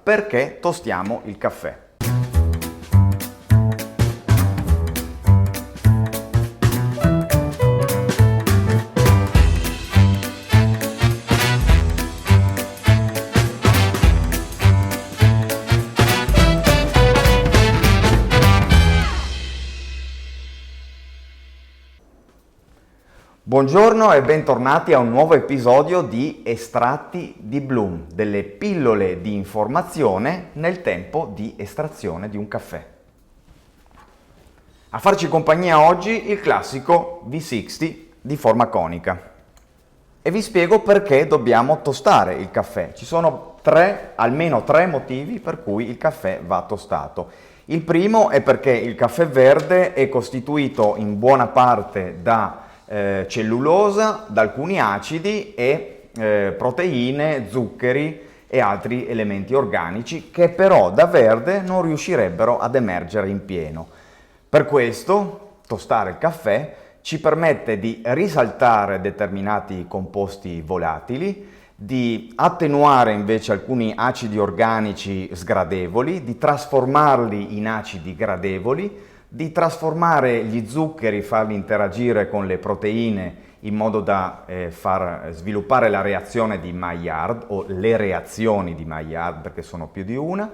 perché tostiamo il caffè. Buongiorno e bentornati a un nuovo episodio di Estratti di Bloom, delle pillole di informazione nel tempo di estrazione di un caffè. A farci compagnia oggi il classico V60 di forma conica. E vi spiego perché dobbiamo tostare il caffè. Ci sono almeno tre motivi per cui il caffè va tostato. Il primo è perché il caffè verde è costituito in buona parte da cellulosa, da alcuni acidi e proteine, zuccheri e altri elementi organici che però da verde non riuscirebbero ad emergere in pieno. Per questo tostare il caffè ci permette di risaltare determinati composti volatili, di attenuare invece alcuni acidi organici sgradevoli, di trasformarli in acidi gradevoli, di trasformare gli zuccheri, farli interagire con le proteine in modo da far sviluppare la reazione di Maillard o le reazioni di Maillard, perché sono più di una,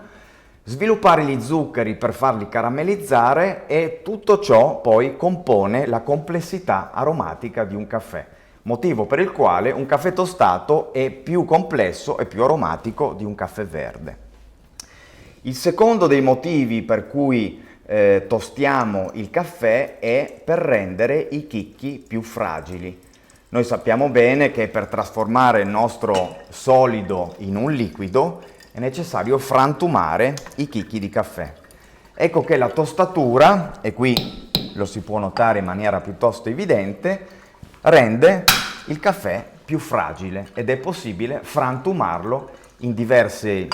sviluppare gli zuccheri per farli caramellizzare, e tutto ciò poi compone la complessità aromatica di un caffè, motivo per il quale un caffè tostato è più complesso e più aromatico di un caffè verde. Il secondo dei motivi per cui tostiamo il caffè è per rendere i chicchi più fragili. Noi sappiamo bene che per trasformare il nostro solido in un liquido è necessario frantumare i chicchi di caffè. Ecco che la tostatura, e qui lo si può notare in maniera piuttosto evidente, rende il caffè più fragile ed è possibile frantumarlo in diversi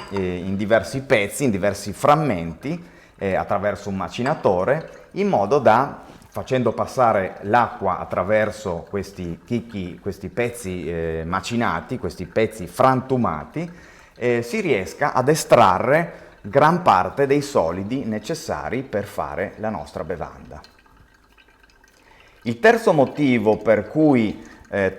pezzi, in diversi frammenti, attraverso un macinatore, in modo da, facendo passare l'acqua attraverso questi chicchi, questi pezzi macinati, questi pezzi frantumati, si riesca ad estrarre gran parte dei solidi necessari per fare la nostra bevanda. Il terzo motivo per cui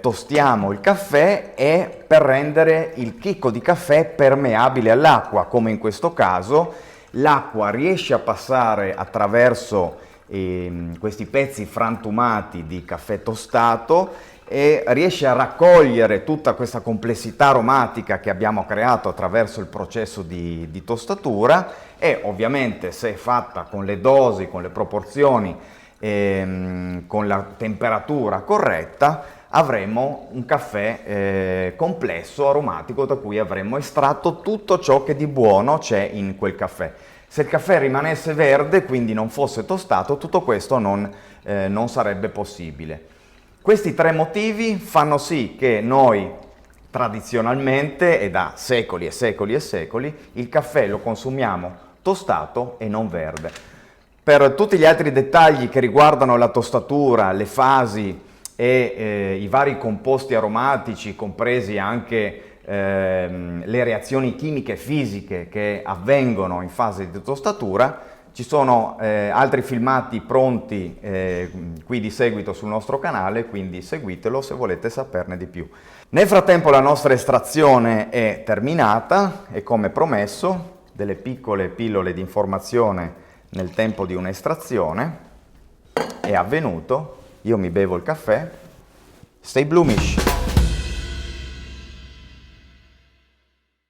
tostiamo il caffè è per rendere il chicco di caffè permeabile all'acqua, come in questo caso. L'acqua riesce a passare attraverso questi pezzi frantumati di caffè tostato e riesce a raccogliere tutta questa complessità aromatica che abbiamo creato attraverso il processo di tostatura, e ovviamente, se è fatta con le dosi, con le proporzioni, con la temperatura corretta, avremo un caffè complesso, aromatico, da cui avremo estratto tutto ciò che di buono c'è in quel caffè. Se il caffè rimanesse verde, quindi non fosse tostato, tutto questo non sarebbe possibile. Questi tre motivi fanno sì che noi tradizionalmente, e da secoli e secoli e secoli, il caffè lo consumiamo tostato e non verde. Per tutti gli altri dettagli che riguardano la tostatura, le fasi e i vari composti aromatici, compresi anche le reazioni chimiche e fisiche che avvengono in fase di tostatura, ci sono altri filmati pronti qui di seguito sul nostro canale, quindi seguitelo se volete saperne di più. Nel frattempo la nostra estrazione è terminata e, come promesso, delle piccole pillole di informazione nel tempo di un'estrazione è avvenuto. Io mi bevo il caffè. Stay bloomish!